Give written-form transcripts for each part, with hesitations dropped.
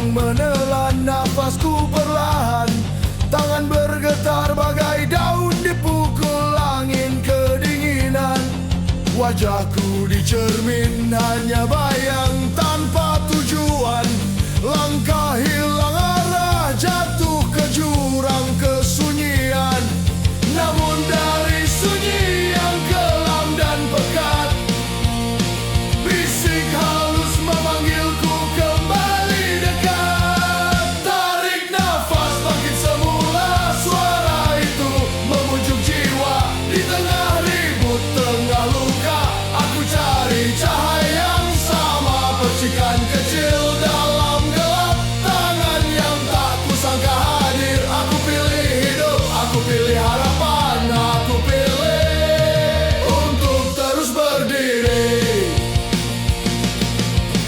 yang menelan nafasku perlahan. Tangan bergetar bagai daun dipukul angin kedinginan. Wajahku di cermin hanya bayang tanpa tujuan. Langkah hilang arah, jatuh ke jurang kesunyian. Namun dari sunyi yang kelam dan pekat, bisik halus memanggilku kembali dekat. Tarik nafas, bangkit semula, suara itu memujuk jiwa. Di tengah ribut, tengah luka, aku cari cahaya yang sama. Percikan kecil dalam gelap, tangan yang tak kusangka hadir. Aku pilih hidup, aku pilih harapan, aku pilih untuk terus berdiri.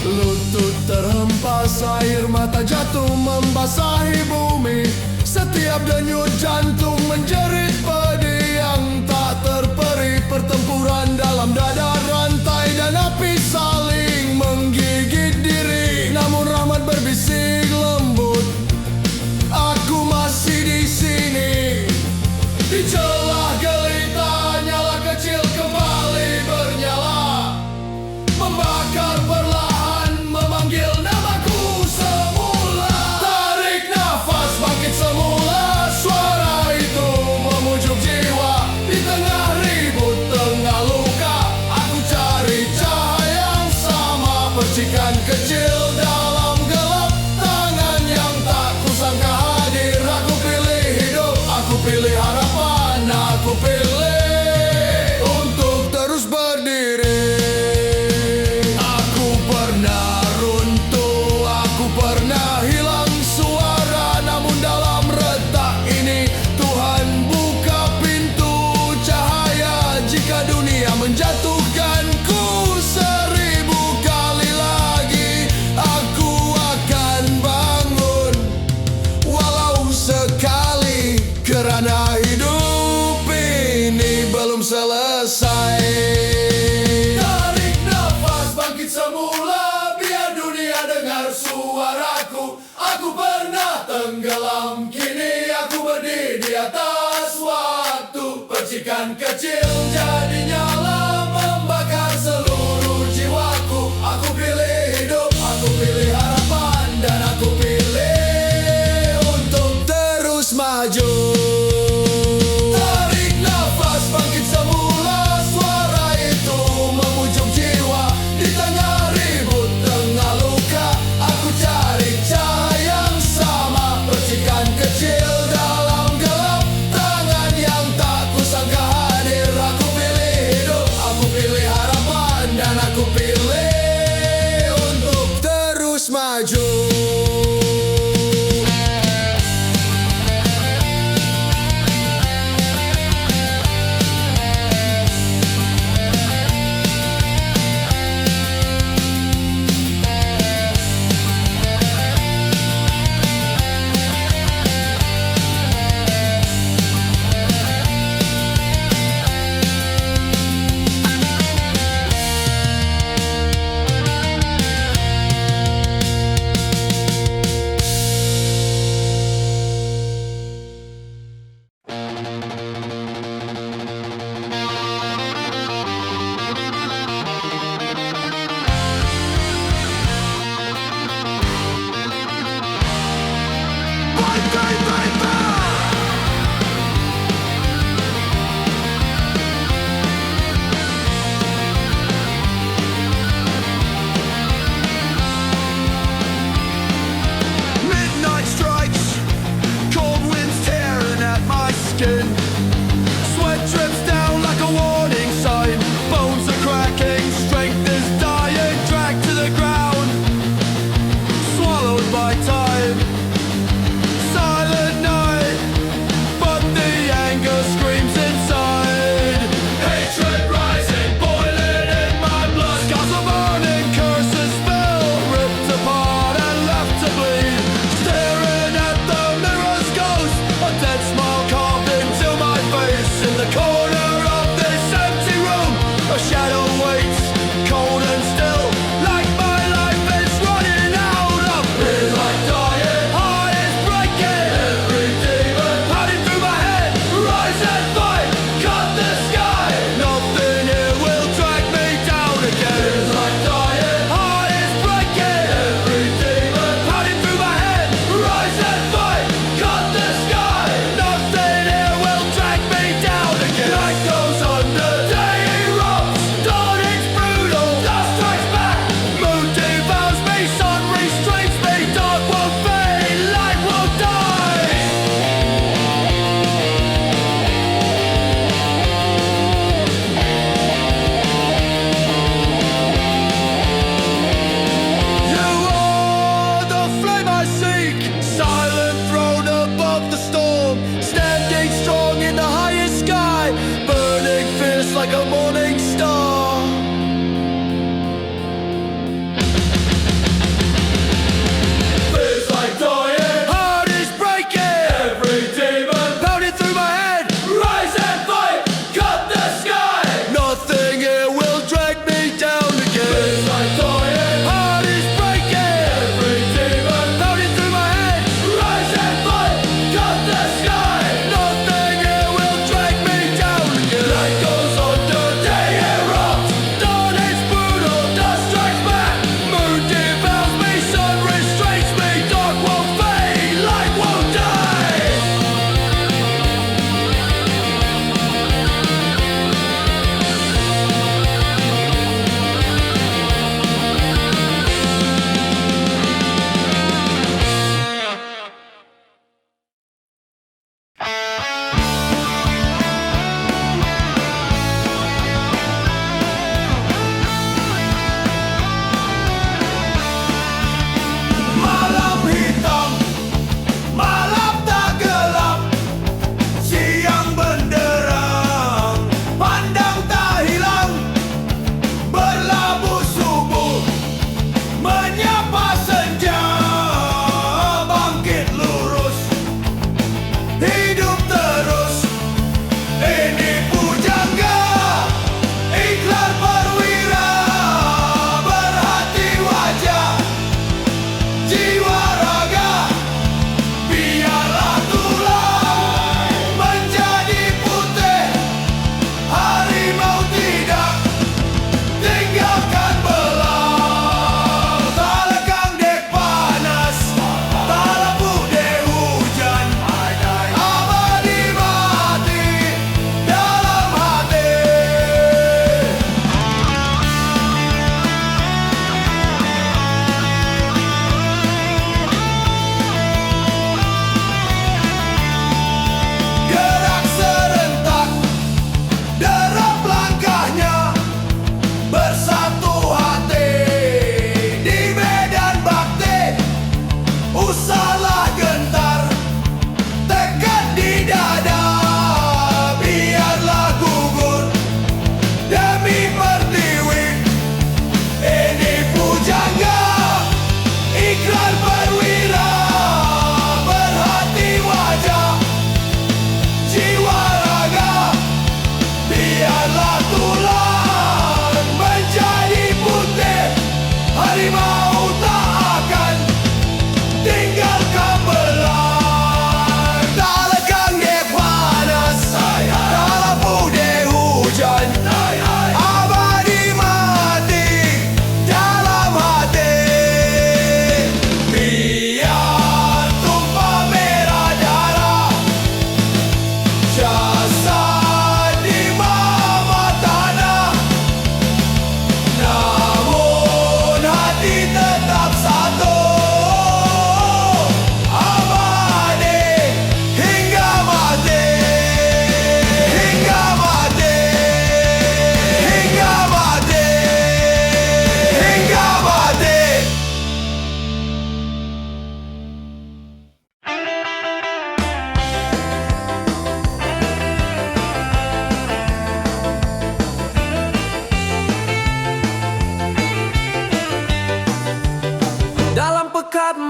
Lutut terhempas, air mata jatuh membasahi bumi. Setiap denyut jantung menjerit pedih yang tak terperi. Pertempuran dalam dada, rantai dan api saling menggigit diri. Namun rahmat berbisik lembut, aku masih di sini. Di celah gelita, nyala kecil kembali bernyala, membakar perlahan, memanggil namaku semula. Tarik nafas, bangkit semula, suara itu memujuk jiwa. Di tengah ribut, tengah luka, aku cari cahaya yang sama. Percikan kecil dalam gelap, tangan yang tak kusangka hadir. Aku pilih hidup, aku pilih harapan, aku pilih untuk terus berdiri. Aku pernah runtuh, aku pernah hilang suara. Namun dalam retak ini Tuhan buka pintu cahaya. Jika dunia menjatuhkanku 1000 kali lagi, aku akan bangun walau sekali. Kerana hidup ini belum selesai. Tarik nafas, bangkit semula, biar dunia dengar suaraku. Aku pernah tenggelam, kini aku berdiri di atas waktu. Percikan kecil jadi nyala, membakar seluruh jiwaku. Aku pilih hidup, aku pilih harapan, dan aku pilih untuk terus maju. Tarik nafas, bangkit semula, suara itu memujuk jiwa. Di tengah ribut, tengah luka, aku cari cahaya yang sama. Percikan kecil dalam gelap, tangan yang tak kusangka hadir. Aku pilih hidup, aku pilih harapan, dan aku pilih untuk terus maju.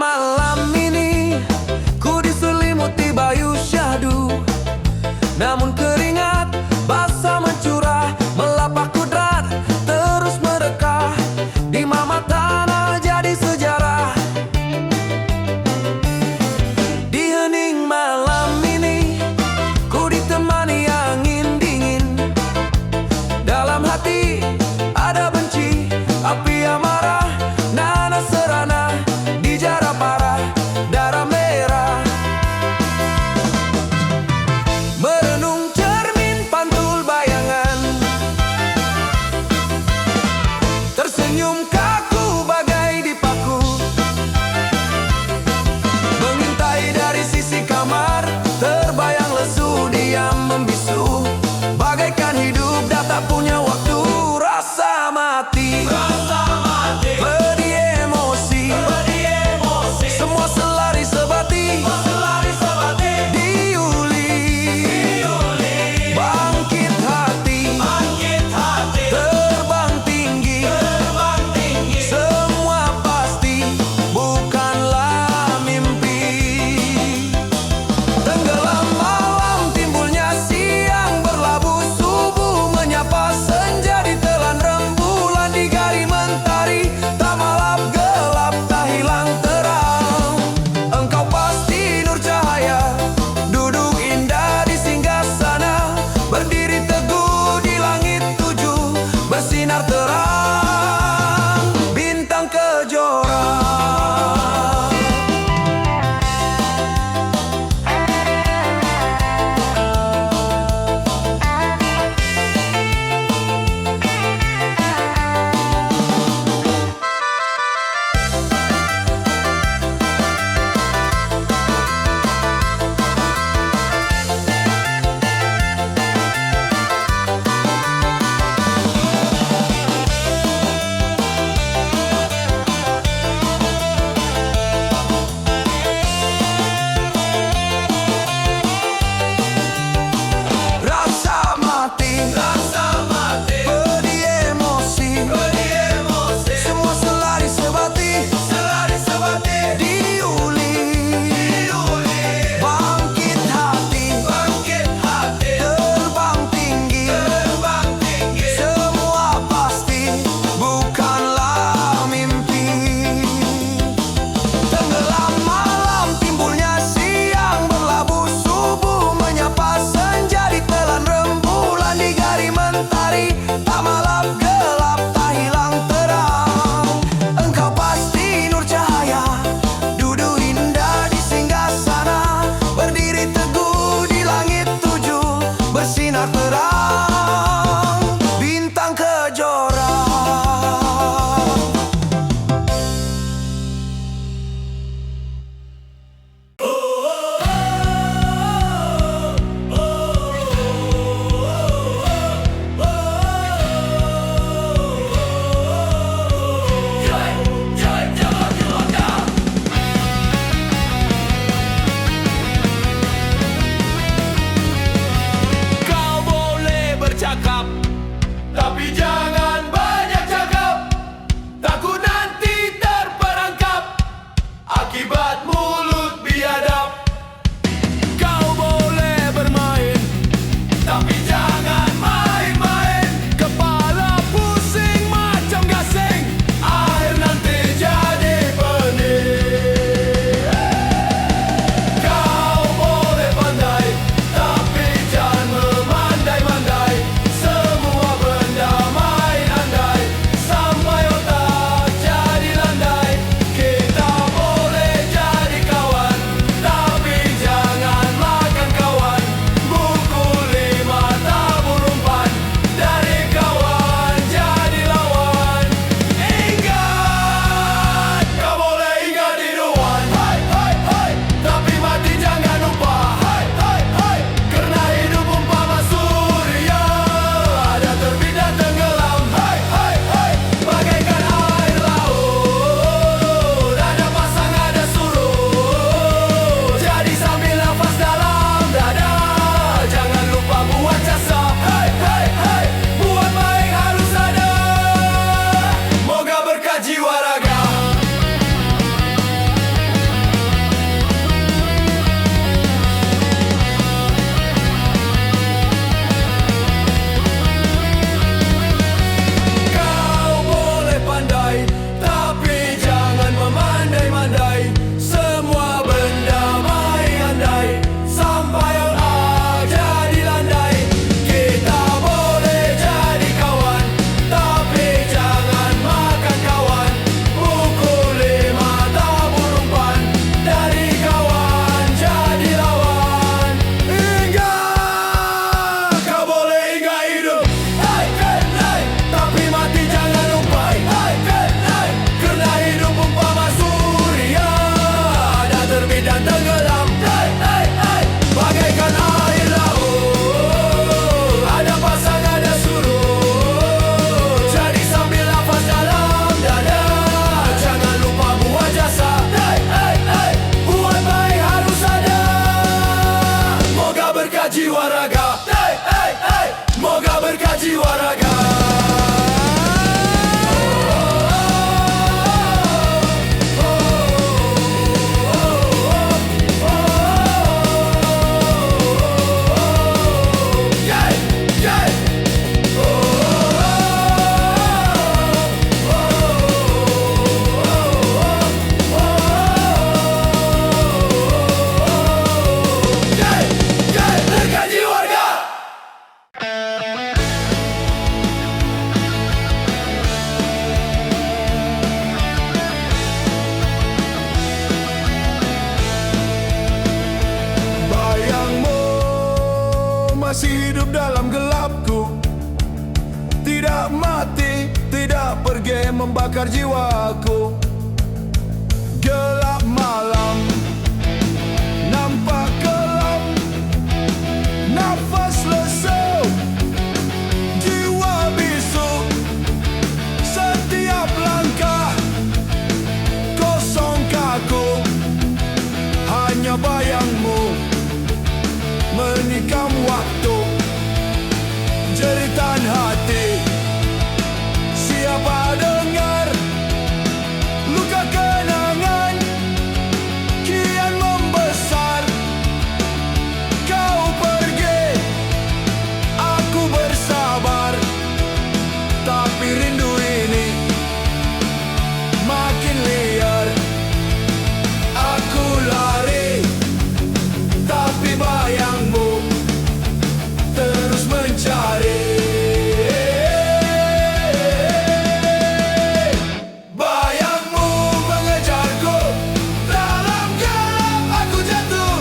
malam ini ku diselimuti bayu syahdu, namun keringat basah mencurah, melapak kudrat terus merekah di mama tanah jadi sejarah. Di hening malam ini ku ditemani angin dingin, dalam hati ada benci, api amarah, nanas serana di jara parah. pergi membakar jiwaku. Gelap malam nampak kelam, nafas lesu, jiwa bisu. Setiap langkah kosong kaku, hanya bayangmu menikam waktu. Jeritan hati, siapa dengar? Luka kenangan kian membesar. Kau pergi, aku bersabar, tapi rindu ini makin liar. Aku lari, tapi bayangmu terus mencari. Bayangmu mengejarku, dalam gelap aku jatuh.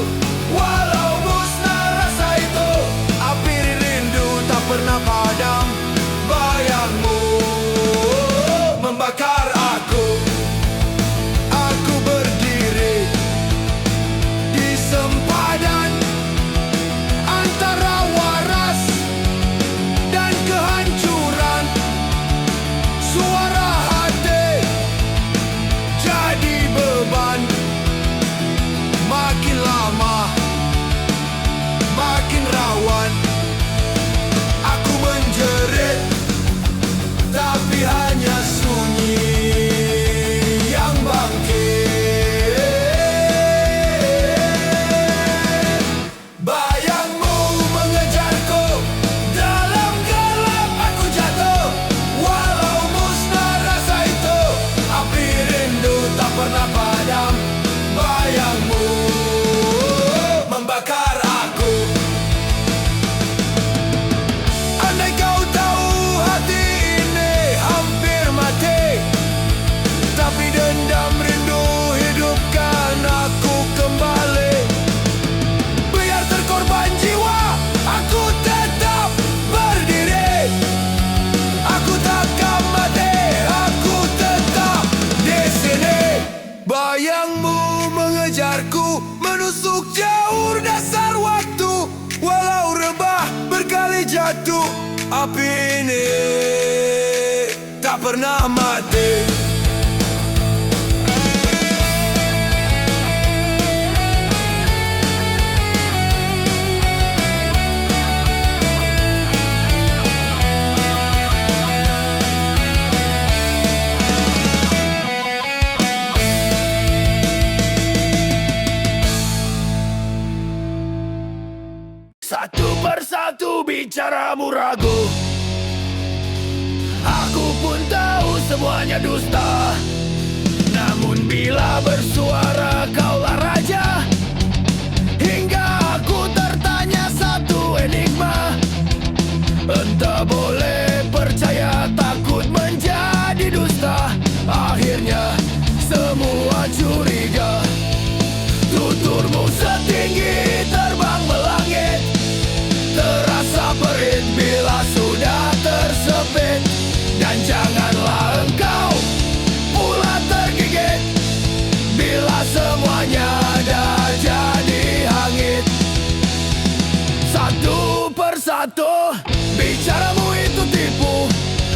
Walau musnah rasa itu, api rindu tak pernah padam. Bayangmu membakar aku. Aku berdiri di sempadan antara waras dan kehancuran. Suara hati jadi beban. Makin lama makin rawan. Aku menjerit, tapi hanya sunyi yang bangkit. Bayangmu mengejarku, dalam gelap aku jatuh. Walau musnah rasa itu, api rindu tak pernah padam. Bayangmu membakar aku. Andai kau tahu hati ini hampir mati, tapi dendam rindu hidupkan aku kembali. Biar terkorban jiwa, aku tetap berdiri. Aku takkan mati, aku tetap di sini. Bayangmu mengejarku, menusuk jauh dasar waktu. Walau rebah berkali jatuh, api ini tak pernah mati. Satu persatu bicaramu ragu, aku pun tahu semuanya dusta. Namun bila bersuara kaulah raja, hingga aku tertanya satu enigma. Entah boleh percaya, takut menjadi dusta. Akhirnya semua curiga. Tuturmu setinggi terbang melangit, terasa perih bila sudah tersepit. Dan janganlah engkau pula tergigit bila semuanya dah jadi hangit. Satu persatu bicaramu itu tipu.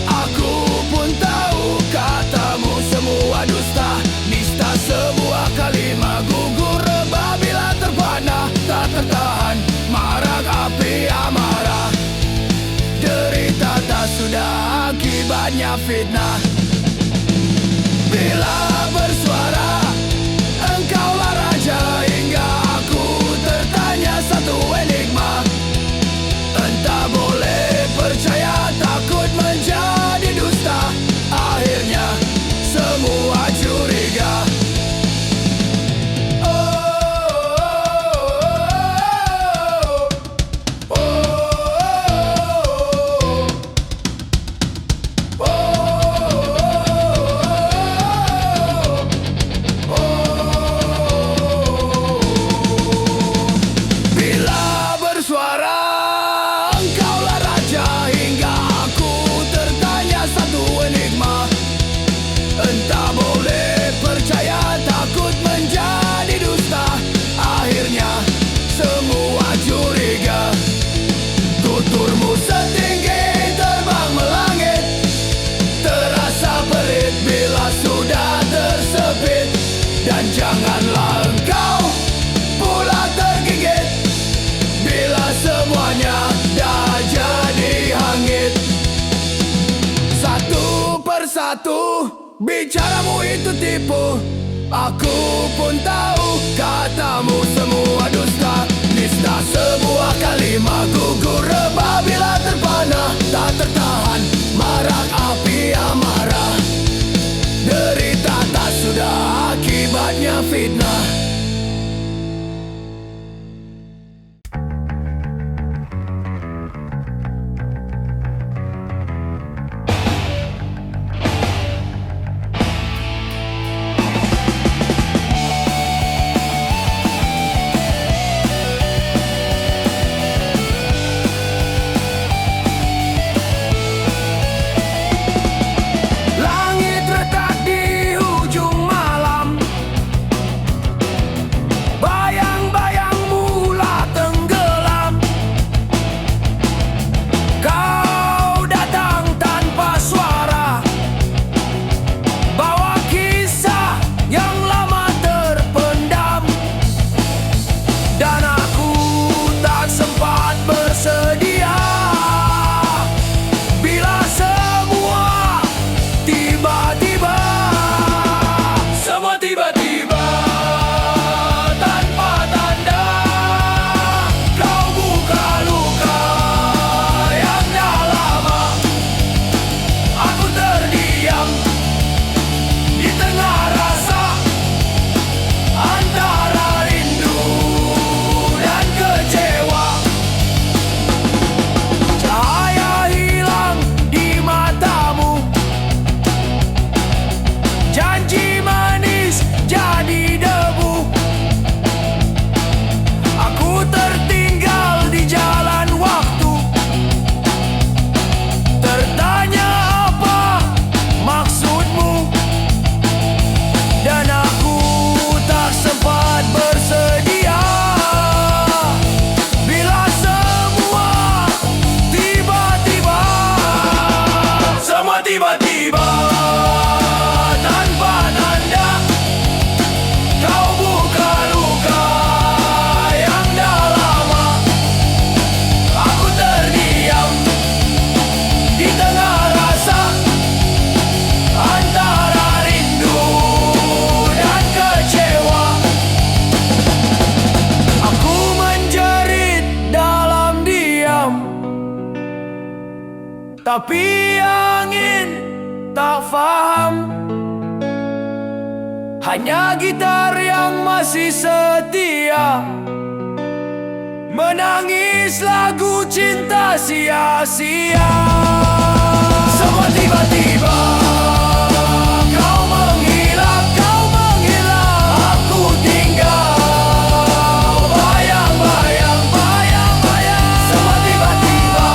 Aku pun tahu katamu semua dusta. Nista sebuah kalimat gugur rebah bila terpana. Tak tertahan marak api amarah. Derita tak sudah akibatnya fitnah. Bila bersuara engkaulah raja, hingga aku tertanya satu enigma. Entah boleh percaya, takut menjadi dusta. Akhirnya semua curiga. satu, bicaramu itu tipu. Aku pun tahu katamu semua dusta. Nista sebuah kalimat gugur rebah bila terpana. Tak tertahan marak api amarah. Derita tak sudah akibatnya fitnah. Tiba-tiba tanpa tanda kau buka luka yang dah lama. Aku terdiam di tengah rasa antara rindu dan kecewa. Aku menjerit dalam diam, tapi angin tak faham. Hanya gitar yang masih setia menangis lagu cinta sia-sia. Semua tiba-tiba kau menghilang, kau menghilang. Aku tinggal bayang-bayang, bayang-bayang. Semua tiba-tiba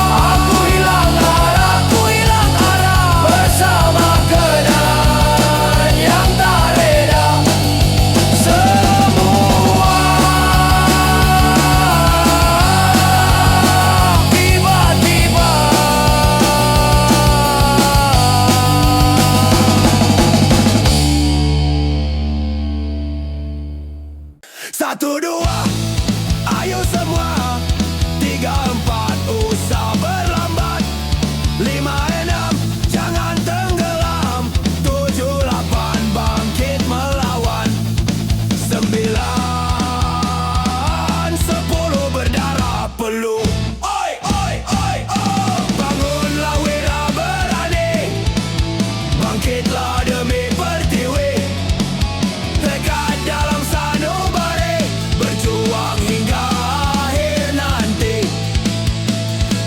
aku hilang arah, aku hilang arah. Bersama kenangan yang tak reda. Semua tiba-tiba. Satu dua, ayo semua. Tiga empat, usah berlambat. Lima enam, jangan tenggelam. Tujuh lapan, bangkit melawan. Sembilan, sepuluh, berdarah peluh. Oi, oi, oi, oi. Bangunlah wira berani. Bangkitlah demi pertiwi. Tegak dalam sanubari, berjuang hingga akhir nanti.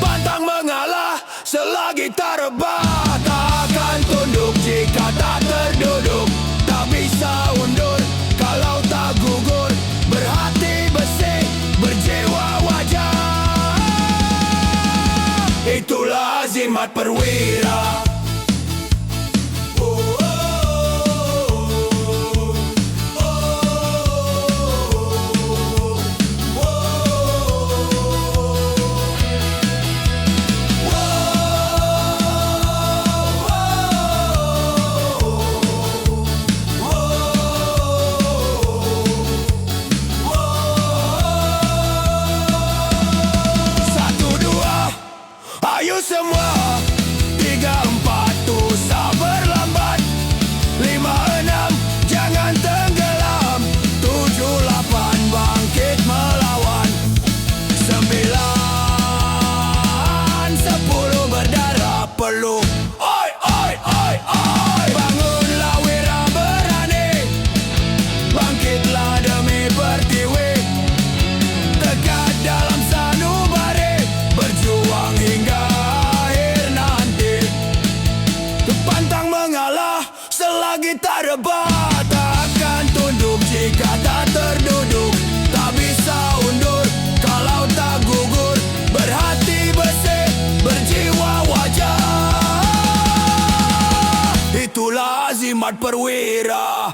Pantang mengalah selagi tak rebah. Tak akan tunduk jika tak terduduk. Tak bisa undur kalau tak gugur. Berhati besi, berjiwa wajar. Itulah azimat perwira. Satu dua, ayo semua. lagi tak rebah. Takkan tunduk jika tak terduduk, tak bisa undur kalau tak gugur. Berhati bersih, berjiwa wajar, itulah azimat perwira.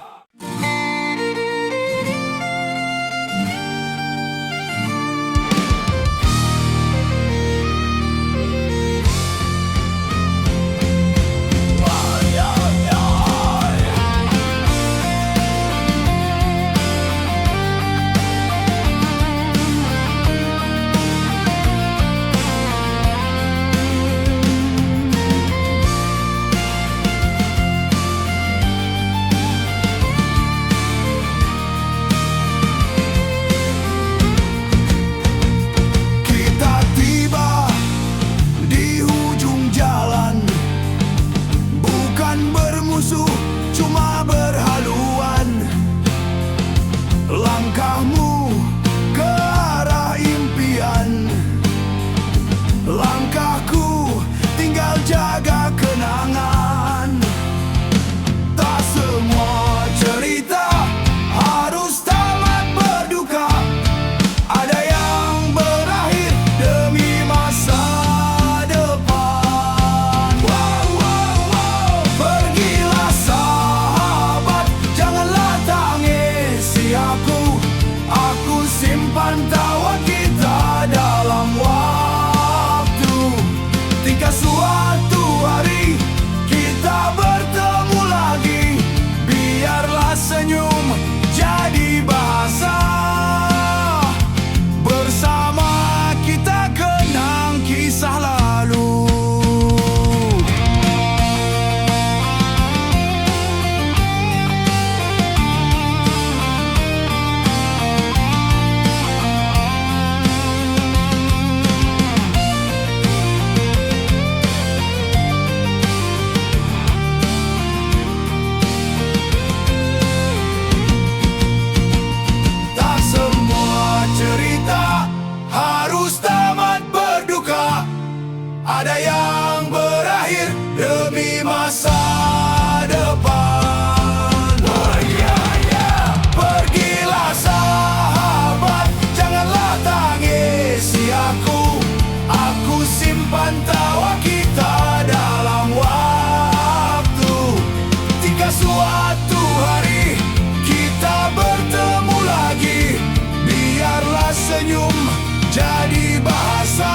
Cuma berhaluan, langkahmu ke arah impian, langkahku tinggal jaga kenangan. Tak semua cerita harus tamat berduka, ada yang berakhir demi masa depan. Wow, wow, wow. Pergilah sahabat, janganlah tangisi aku simpan tawa kita dalam waktu. Jika suatu hari kita bertemu lagi, biarlah senyum jadi bahasa. Bersama kita kenang kisah lalu. Tak semua cerita harus tamat berduka, ada yang berakhir demi masa depan. Oh, yeah, yeah. Pergilah sahabat, janganlah tangisi aku simpan tawa kita dalam waktu. Jika suatu hari kita bertemu lagi, biarlah senyum jadi bahasa.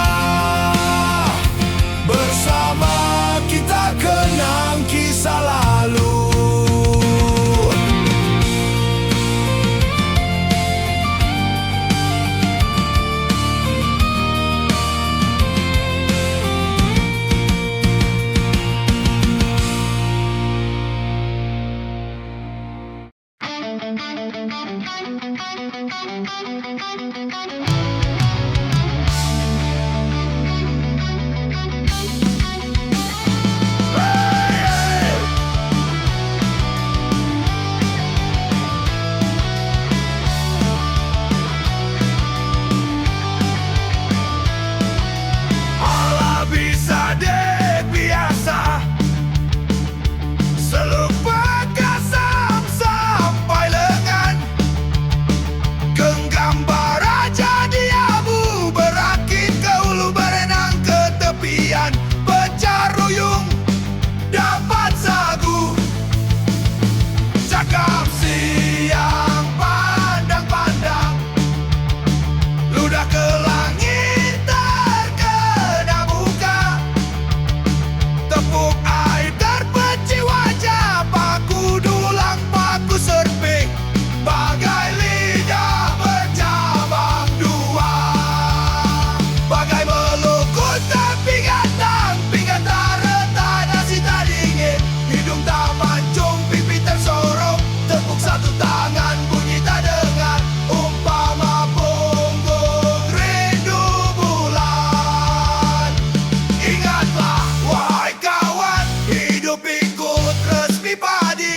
Bersama kita kenang kisah lalu. Allah bisa deh biasa, selupa kasam sampai lengan. Genggam bara jadi abu, berakit ke hulu, berenang ke tepian. Pecah ruyung dapat sagu, cakap siang pandang-pandang, ludah ke langit terkena buka. Tepuk air terpeci wajah, paku dulang, paku surfing, bagai lidah bercabang dua. Bagai melukut pinggan tak retak, nasi tak dingin, hidung tak mancung, pipi tersorok. Tepuk satu tangan, bunyi tak dengar, umpama punggung rindu bulan. Ingatlah wahai kawan, hidup ikut resmi padi.